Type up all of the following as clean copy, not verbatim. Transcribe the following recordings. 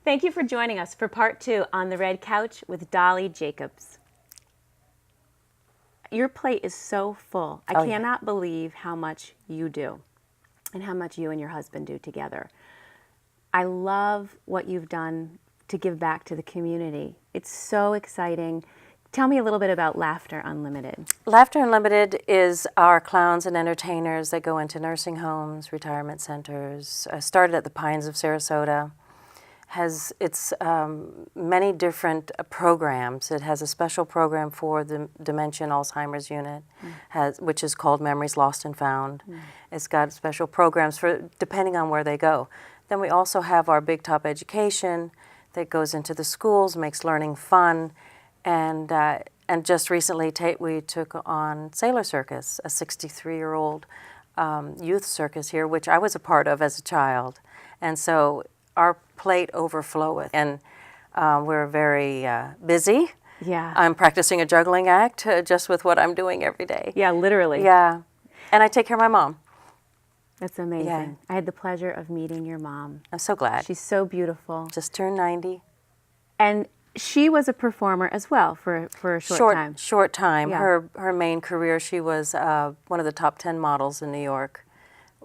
Thank you for joining us for part 2 on the Red Couch with Dolly Jacobs. Your plate is so full. I cannot believe how much you do and how much you and your husband do together. I love what you've done to give back to the community. It's so exciting. Tell me a little bit about Laughter Unlimited. Laughter Unlimited is our clowns and entertainers that go into nursing homes, retirement centers. Started at the Pines of Sarasota. Has its many different programs. It has a special program for the dementia and Alzheimer's unit, which is called Memories Lost and Found. It's got special programs for depending on where they go. Then we also have our Big Top Education that goes into the schools, makes learning fun, and just recently we took on Sailor Circus, a 63-year-old youth circus here, which I was a part of as a child, and so our plate overfloweth, and we're very busy. Yeah. I'm practicing a juggling act just with what I'm doing every day. Yeah, literally. Yeah, and I take care of my mom. That's amazing. Yeah. I had the pleasure of meeting your mom. I'm so glad. She's so beautiful. Just turned 90. And she was a performer as well for a short time. Short time. Yeah. Her main career, she was one of the top 10 models in New York.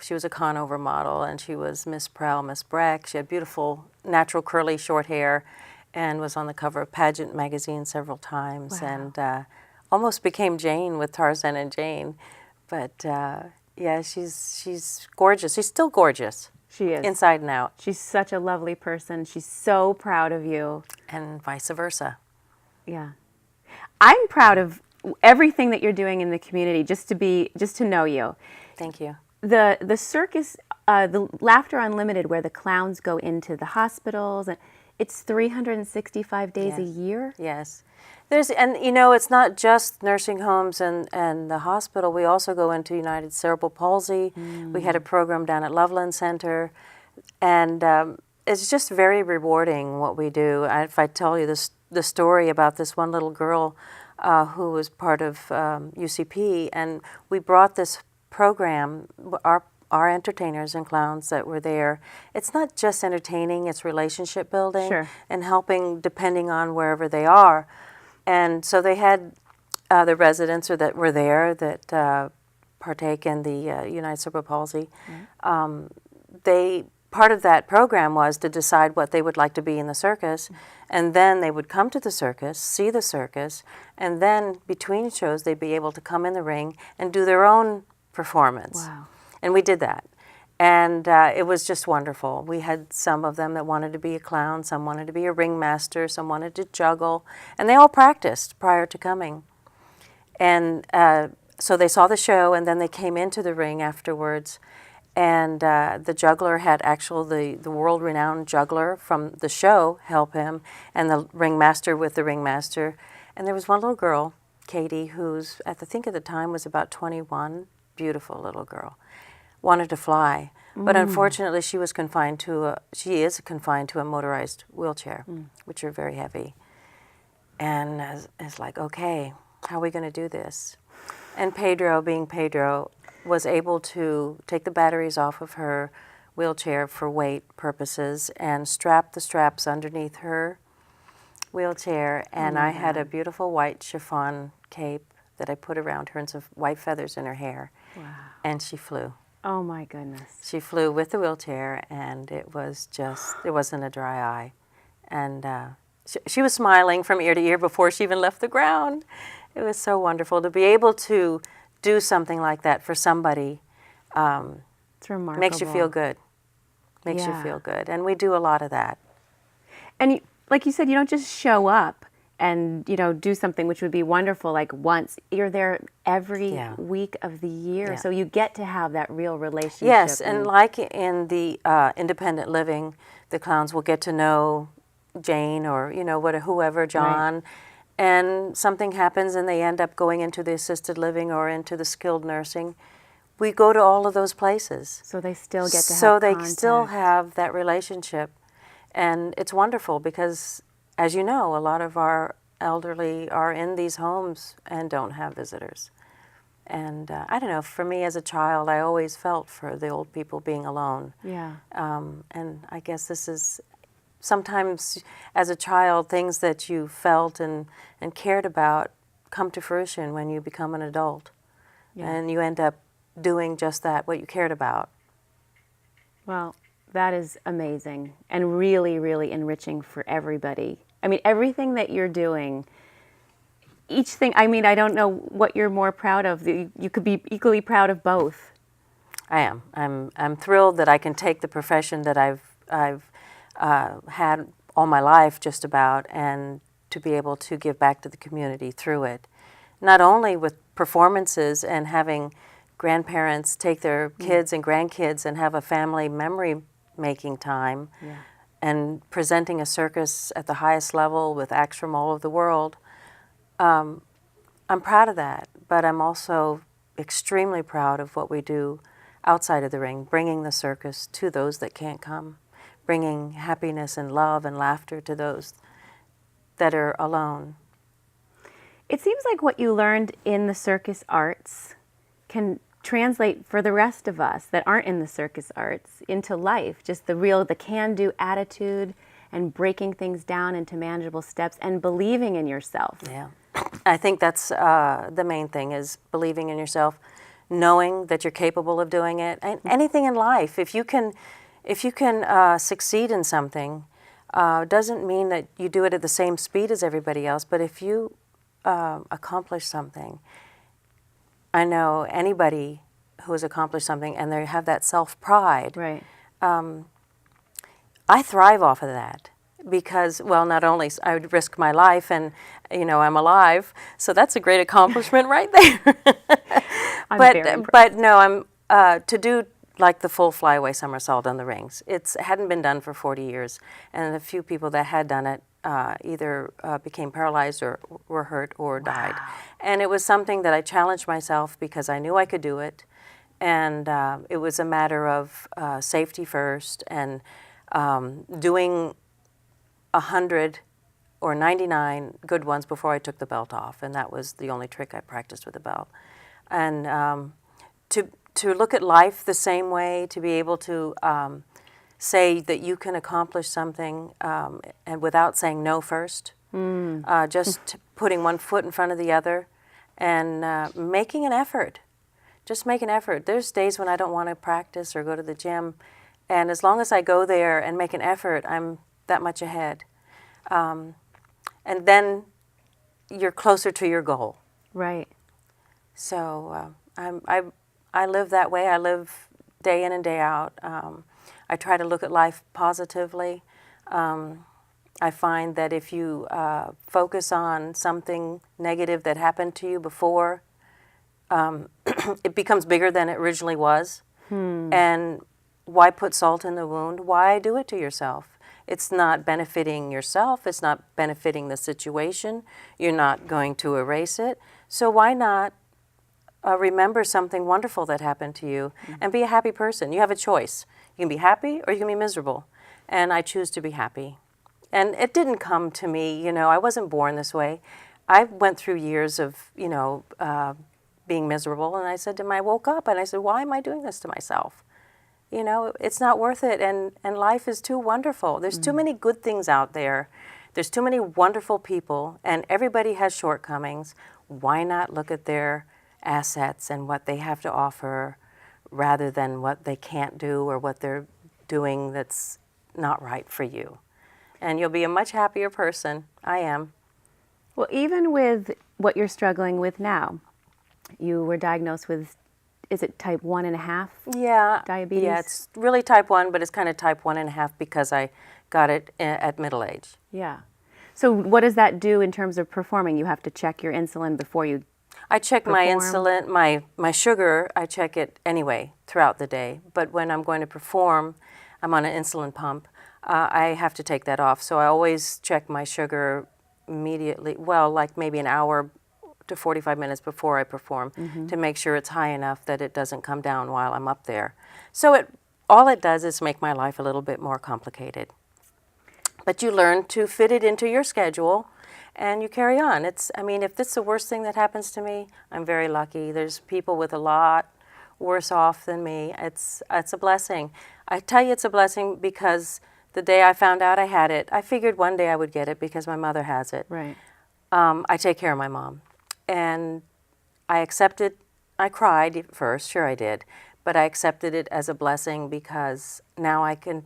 She was a Conover model, and she was Miss Prowl, Miss Breck. She had beautiful, natural, curly, short hair, and was on the cover of Pageant magazine several times, Wow. and almost became Jane with Tarzan and Jane. But yeah, she's gorgeous. She's still gorgeous. She is. Inside and out. She's such a lovely person. She's so proud of you. And vice versa. Yeah. I'm proud of everything that you're doing in the community, just to know you. Thank you. The circus, the Laughter Unlimited, where the clowns go into the hospitals, and it's 365 days a year. Yes. And you know, it's not just nursing homes and the hospital. We also go into United Cerebral Palsy. We had a program down at Loveland Center, and it's just very rewarding what we do. If I tell you the story about this one little girl who was part of UCP, and we brought this program, our entertainers and clowns that were there, it's not just entertaining, it's relationship building. Sure. And helping depending on wherever they are. And so they had the residents that were there that partake in the United Cerebral Palsy. Part of that program was to decide what they would like to be in the circus, and then they would come to the circus, see the circus, and then between shows they'd be able to come in the ring and do their own performance. Wow. And we did that. And it was just wonderful. We had some of them that wanted to be a clown, some wanted to be a ringmaster, some wanted to juggle, and they all practiced prior to coming. And so they saw the show, and then they came into the ring afterwards, and the juggler had the world-renowned juggler from the show help him, and the ringmaster with the ringmaster. And there was one little girl, Katie, who's, I think at the time was about 21, beautiful little girl, wanted to fly, but unfortunately she is confined to a motorized wheelchair, which are very heavy. And it's like, okay, how are we going to do this? And Pedro, being Pedro, was able to take the batteries off of her wheelchair for weight purposes and strap the straps underneath her wheelchair. And I had a beautiful white chiffon cape that I put around her and some white feathers in her hair. Wow. And she flew. Oh my goodness. She flew with the wheelchair, and it was just, there wasn't a dry eye. And she was smiling from ear to ear before she even left the ground. It was so wonderful to be able to do something like that for somebody. It's remarkable. Makes you feel good. Makes you feel good. And we do a lot of that. And like you said, you don't just show up and, do something which would be wonderful like once. You're there every week of the year. Yeah. So you get to have that real relationship. Yes, and like in the independent living, the clowns will get to know Jane or, whoever, John. Right. And something happens and they end up going into the assisted living or into the skilled nursing. We go to all of those places. So they still get to have So they contact. still have that relationship. And it's wonderful because, as you know, a lot of our elderly are in these homes and don't have visitors. And I don't know, for me as a child, I always felt for the old people being alone. Yeah. And I guess this is sometimes as a child, things that you felt and cared about come to fruition when you become an adult. Yeah. And you end up doing just that, what you cared about. Well, that is amazing and really, really enriching for everybody. I mean, everything that you're doing, each thing, I mean, I don't know what you're more proud of. You could be equally proud of both. I am. I'm thrilled that I can take the profession that I've had all my life just about, and to be able to give back to the community through it. Not only with performances and having grandparents take their kids and grandkids and have a family memory making time, and presenting a circus at the highest level with acts from all over the world. I'm proud of that, but I'm also extremely proud of what we do outside of the ring, bringing the circus to those that can't come, bringing happiness and love and laughter to those that are alone. It seems like what you learned in the circus arts can translate for the rest of us that aren't in the circus arts into life, just the can-do attitude and breaking things down into manageable steps and believing in yourself. Yeah, I think that's the main thing, is believing in yourself, knowing that you're capable of doing it. And anything in life, if you can succeed in something, doesn't mean that you do it at the same speed as everybody else, but if you accomplish something, I know anybody who has accomplished something and they have that self-pride. Right. I thrive off of that because, well, not only I would risk my life and, I'm alive, so that's a great accomplishment right there. But no, I'm to do like the full flyaway somersault on the rings. It hadn't been done for 40 years, and the few people that had done it either became paralyzed or were hurt or died. And it was something that I challenged myself because I knew I could do it, and it was a matter of safety first and doing 100 or 99 good ones before I took the belt off, and that was the only trick I practiced with the belt. And to look at life the same way, to be able to say that you can accomplish something and without saying no first, just putting one foot in front of the other and making an effort. Just make an effort. There's days when I don't want to practice or go to the gym, and as long as I go there and make an effort, I'm that much ahead. And then you're closer to your goal. Right. So I live that way. I live day in and day out. I try to look at life positively. I find that if you focus on something negative that happened to you before, it becomes bigger than it originally was. And why put salt in the wound? Why do it to yourself? It's not benefiting yourself. It's not benefiting the situation. You're not going to erase it. So why not remember something wonderful that happened to you and be a happy person? You have a choice. You can be happy or you can be miserable. And I choose to be happy. And it didn't come to me, I wasn't born this way. I went through years of, being miserable, and I woke up and I said, why am I doing this to myself? It's not worth it, and life is too wonderful. There's too many good things out there. There's too many wonderful people, and everybody has shortcomings. Why not look at their assets and what they have to offer rather than what they can't do or what they're doing that's not right for you? And you'll be a much happier person. I am. Well, even with what you're struggling with now, you were diagnosed with, is it type 1.5 diabetes? Yeah, it's really type 1, but it's kind of type 1.5 because I got it at middle age. Yeah. So what does that do in terms of performing? You have to check your insulin before you I check perform? My insulin, my sugar, I check it anyway throughout the day. But when I'm going to perform, I'm on an insulin pump. I have to take that off. So I always check my sugar immediately, like maybe an hour to 45 minutes before I perform to make sure it's high enough that it doesn't come down while I'm up there. So all it does is make my life a little bit more complicated. But you learn to fit it into your schedule and you carry on. If this is the worst thing that happens to me, I'm very lucky. There's people with a lot worse off than me. It's a blessing. I tell you it's a blessing because The day I found out I had it, I figured one day I would get it because my mother has it. Right. I take care of my mom. And I accepted, I cried at first, sure I did, but I accepted it as a blessing because now I can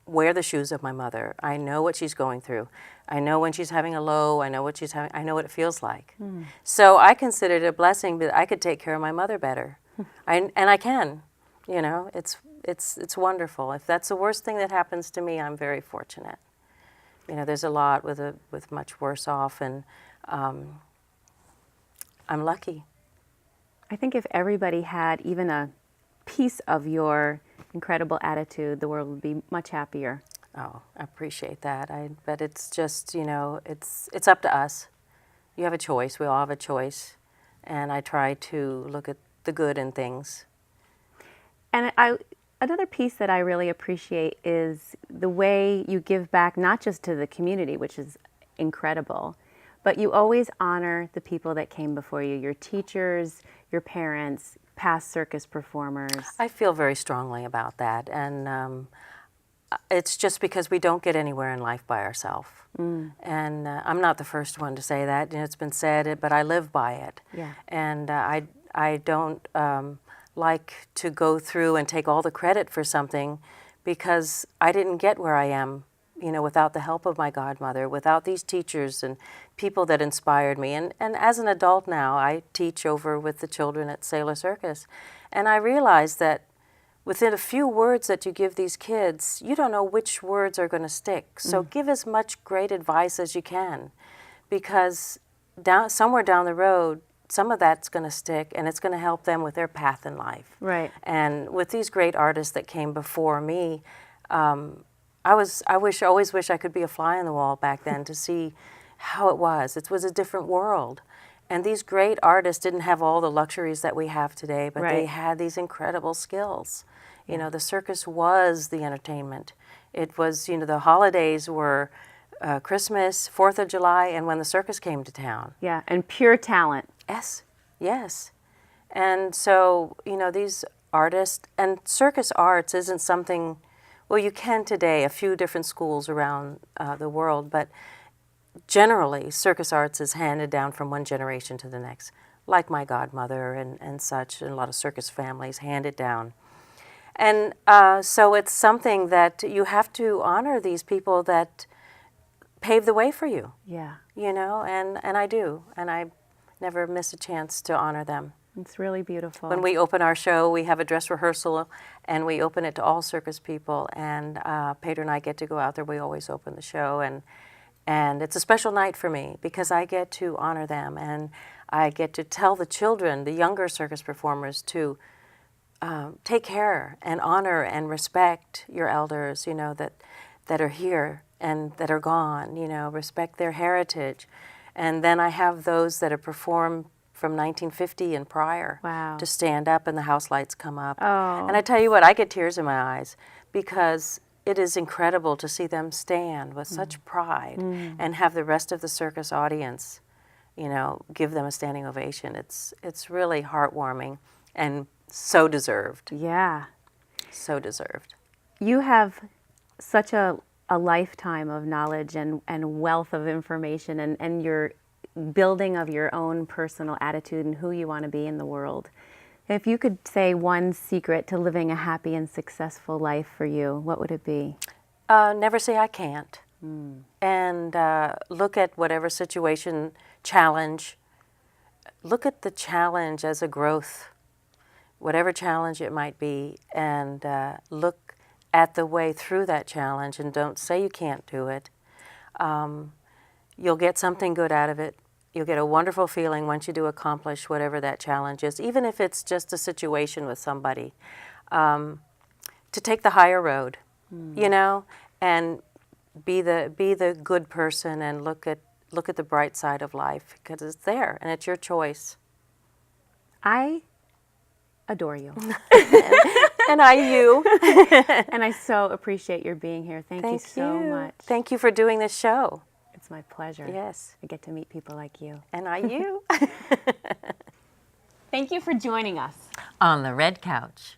wear the shoes of my mother. I know what she's going through. I know when she's having a low, I know what she's having, I know what it feels like. So I considered it a blessing that I could take care of my mother better. And I can, you know, it's wonderful. If that's the worst thing that happens to me, I'm very fortunate. You know, there's a lot with much worse off, and I'm lucky. I think if everybody had even a piece of your incredible attitude, the world would be much happier. Oh, I appreciate that. But it's just, you know, it's up to us. You have a choice. We all have a choice. And I try to look at the good in things. And another piece that I really appreciate is the way you give back, not just to the community, which is incredible, but you always honor the people that came before you, your teachers, your parents, past circus performers. I feel very strongly about that. And it's just because we don't get anywhere in life by ourselves. And I'm not the first one to say that. You know, it's been said, but I live by it. Yeah. And I don't like to go through and take all the credit for something because I didn't get where I am, you know, without the help of my godmother, without these teachers and people that inspired me. And as an adult now, I teach over with the children at Sailor Circus. And I realize that within a few words that you give these kids, you don't know which words are going to stick. So give as much great advice as you can, because somewhere down the road, some of that's going to stick, and it's going to help them with their path in life. Right. And with these great artists that came before me, I always wish I could be a fly on the wall back then to see how it was. It was a different world. And these great artists didn't have all the luxuries that we have today, but they had these incredible skills. You know, the circus was the entertainment. It was, you know, the holidays were Christmas, 4th of July, and when the circus came to town. Yeah, and pure talent. Yes, yes. And so, you know, these artists, and circus arts isn't something, well, you can today, a few different schools around the world, but generally, circus arts is handed down from one generation to the next, like my godmother and such, and a lot of circus families hand it down. And so it's something that you have to honor these people that pave the way for you. Yeah. You know, and I do, and I never miss a chance to honor them. It's really beautiful. When we open our show, we have a dress rehearsal, and we open it to all circus people, and Pedro and I get to go out there. We always open the show, and it's a special night for me because I get to honor them, and I get to tell the children, the younger circus performers, to take care and honor and respect your elders, you know, that are here and that are gone, you know, respect their heritage. And then I have those that have performed from 1950 and prior to stand up and the house lights come up. And I tell you what, I get tears in my eyes because it is incredible to see them stand with such pride and have the rest of the circus audience, you know, give them a standing ovation. It's really heartwarming and so deserved. Yeah. So deserved. You have such a lifetime of knowledge and wealth of information and your building of your own personal attitude and who you want to be in the world. If you could say one secret to living a happy and successful life for you, what would it be? Never say I can't. And look at whatever situation, challenge, look at the challenge as a growth, whatever challenge it might be, and look at the way through that challenge and don't say you can't do it. You'll get something good out of it. You'll get a wonderful feeling once you do accomplish whatever that challenge is, even if it's just a situation with somebody. To take the higher road, you know, and be the good person and look at the bright side of life because it's there and it's your choice. I adore you. And I you. And I so appreciate your being here. Thank you so much. Thank you for doing this show. It's my pleasure. Yes. I get to meet people like you. And I you. Thank you for joining us On the Red Couch.